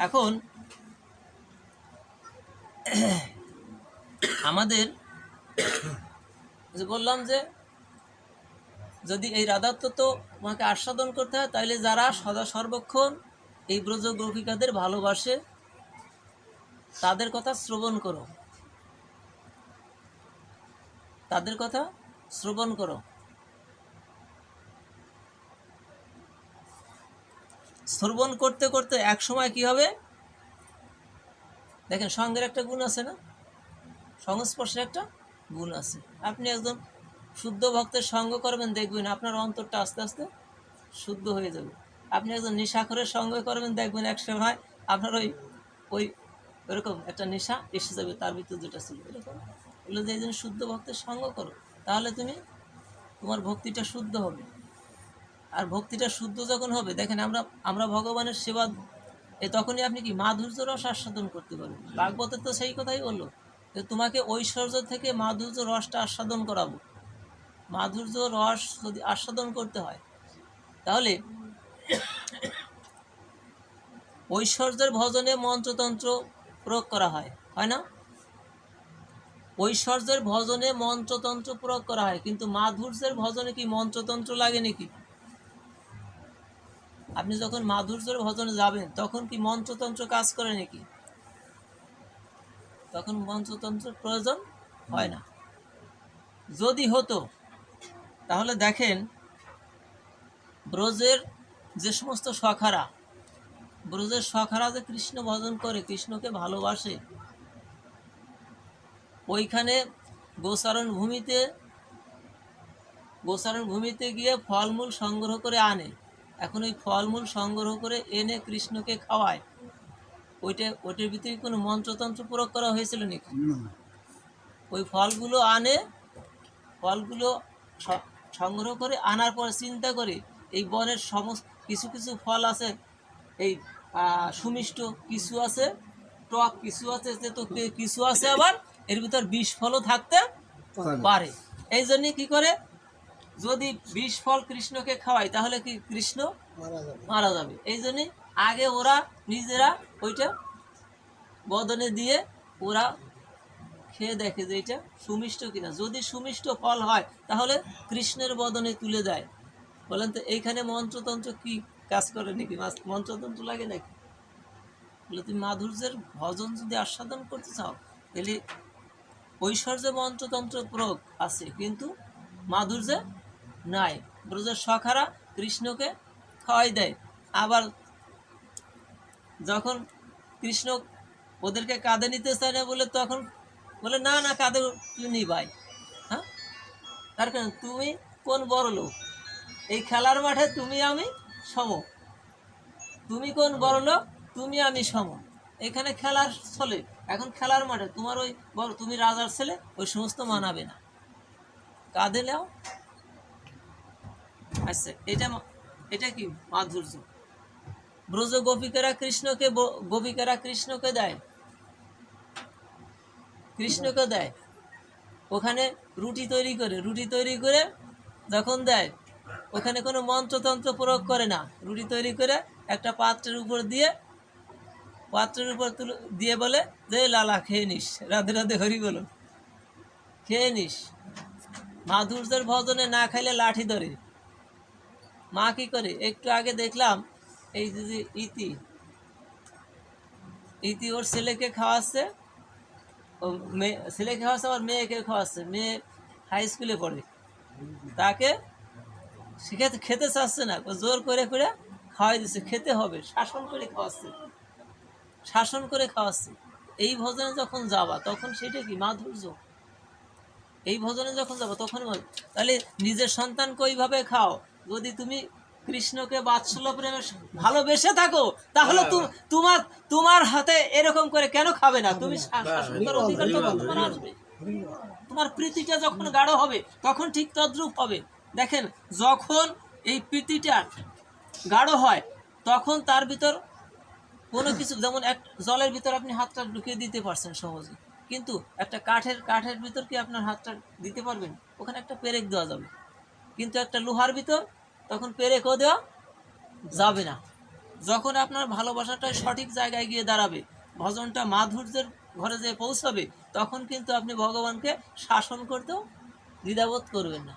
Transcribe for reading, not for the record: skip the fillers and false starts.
এখন আমাদের যে বললাম যে যদি এই রাধাত্ব তো তোমাকে আস্বাদন করতে হয়, তাইলে যারা সদা সর্বক্ষণ এই ব্রজ গোপিকাদের ভালোবাসে তাদের কথা শ্রবণ করো, তাদের কথা শ্রবণ করো। শ্রবণ করতে করতে এক সময় কি হবে দেখেন, সঙ্গের একটা গুণ আছে না, সংস্পর্শের একটা গুণ আছে। আপনি একজন শুদ্ধ ভক্তের সঙ্গ করবেন, দেখবেন আপনার অন্তরটা আস্তে আস্তে শুদ্ধ হয়ে যাবে। আপনি একজন নেশাখোরের সঙ্গ করবেন, দেখবেন এক সময় আপনার ওই ওই ওইরকম একটা নেশা এসে যাবে, তার ভিতর যেটা ছিল এরকম। বললো যে এই জন্য শুদ্ধ ভক্তের সঙ্গ করো, তাহলে তোমার ভক্তিটা শুদ্ধ হবে। আর ভক্তিটা শুদ্ধ যখন হবে, দেখেন আমরা ভগবানের সেবা, তখনই আপনি কি মাধুর্য রস আস্বাদন করতে পারবেন। ভাগবতের তো সেই কথাই বললো যে তোমাকে ঐশ্বর্য থেকে মাধুর্য রসটা আস্বাদন করাবো। মাধুর্য রস যদি আস্বাদন করতে হয়, তাহলে ঐশ্বর্যের ভজনে মন্ত্রতন্ত্র প্রয়োগ করা হয়, হয় না? ঐশ্বর্যের ভজনে মন্ত্রতন্ত্র প্রয়োগ করা হয়, কিন্তু মাধুর্যের ভজনে কি মন্ত্রতন্ত্র লাগে নাকি? আপনি যখন মাধুর্যের ভজনে যাবেন তখন কি মন্ত্রতন্ত্র কাজ করে নাকি? তখন মন্ত্রতন্ত্রের প্রয়োজন হয় না। যদি হতো তাহলে দেখেন, ব্রজের যে সমস্ত সখারা, ব্রজের সখারা যে কৃষ্ণ ভজন করে, কৃষ্ণকে ভালোবাসে, ওইখানে গোচারণ ভূমিতে গিয়ে ফলমূল সংগ্রহ করে আনে। এখন ওই ফলমূল সংগ্রহ করে এনে কৃষ্ণকে খাওয়ায়, ওইটার ভিতরে কোনো মন্ত্রতন্ত্র প্রয়োগ করা হয়েছিল নাকি? ওই ফলগুলো সংগ্রহ করে আনার পর চিন্তা করে এই বনের সমস্ত কিছু কিছু ফল আছে, এই সুমিষ্ট কিছু আছে, টক কিছু আছে, তো কিছু আছে আবার এর ভিতর বিষ ফলও থাকতে পারে। এই জন্য কি করে, যদি বিষ ফল কৃষ্ণকে খাওয়ায় তাহলে কি কৃষ্ণ মারা যাবে। এই জন্য আগে ওরা নিজেরা ওইটা বদনে দিয়ে ওরা খেয়ে দেখে যে এটা সুমিষ্ট কিনা। যদি সুমিষ্ট ফল হয় তাহলে কৃষ্ণের বদনে তুলে দেয়। বলেন তো এইখানে মন্ত্রতন্ত্র কি কাজ করে নাকি? মন্ত্রতন্ত্র লাগে নাকি? বলে তুমি মাধুর্যের ভজন যদি আস্বাদন করতে চাও, তাহলে ঐশ্বর্য মন্ত্রতন্ত্র প্রয়োগ আছে, কিন্তু মাধুর্যে নাই। ব্রজের সখারা কৃষ্ণকে খাওয়াই দেয়। আবার যখন কৃষ্ণ ওদেরকে কাঁধে নিতে চায় না বলে, তখন বলে না না, কাঁধে তুই নিবাই। হ্যাঁ, তার কারণ তুমি কোন বড় লোক, এই খেলার মাঠে তুমি আমি সম। তুমি কোন বড় লোক, তুমি আমি সম। এখানে খেলার চলে, এখন খেলার মাঠে তোমার ওই বড়, তুমি রাজার ছেলে, ওই সমস্ত মানাবে না, কাঁধে নাও। আচ্ছা, এটা কি মাধুর্য? ব্রজ গোপিকারা কৃষ্ণকে দেয়, ওখানে রুটি তৈরি করে যখন দেয়, ওখানে কোনো মন্ত্রতন্ত্র প্রয়োগ করে না। রুটি তৈরি করে একটা পাত্রের উপর দিয়ে বলে যে লালা খেয়ে নিস, রাধে রাধে হরি বলো, খেয়ে নিস। মাধুর্যের ভজনে না খাইলে লাঠি ধরে। মা কি করে, একটু আগে দেখলাম এই যে ইতি ওর ছেলেকে খাওয়াচ্ছে, ছেলে খাওয়াচ্ছে আবার মেয়েকে খাওয়াচ্ছে। মেয়ে হাই স্কুলে পড়ে, তাকে খেতে চাচ্ছে না, জোর করে খাওয়াই দিচ্ছে, খেতে হবে, শাসন করে খাওয়াচ্ছে। এই ভজনে যখন যাবা তখন সেটা কি মাধুর্য। এই ভজনে যখন যাবো তখন তাহলে নিজের সন্তানকে ওইভাবে খাও। যদি তুমি কৃষ্ণকে বাৎসল্য প্রেমে ভালোবেসে থাকো, তাহলে তোমার হাতে এরকম করে কেন খাবে না? তুমি অধিকার তোমার আসবে। তোমার প্রীতিটা যখন গাঢ় হবে তখন ঠিক তদ্রূপ হবে। দেখেন, যখন এই প্রীতিটা গাঢ় হয় তখন তার ভিতর কোনো কিছু, যেমন এক জলের ভিতর আপনি হাতটা ঢুকিয়ে দিতে পারছেন সহজে, কিন্তু একটা কাঠের ভিতর কি আপনার হাতটা দিতে পারবেন? ওখানে একটা পেরেক দেওয়া যাবে, কিন্তু একটা লোহার ভিতর তখন পেরেকও দেওয়া যাবে না। যখন আপনার ভালোবাসাটা সঠিক জায়গায় গিয়ে দাঁড়াবে, ভজনটা মাধুর্যের ঘরে যেয়ে পৌঁছাবে, তখন কিন্তু আপনি ভগবানকে শাসন করতেও দ্বিধাবোধ করবেন না।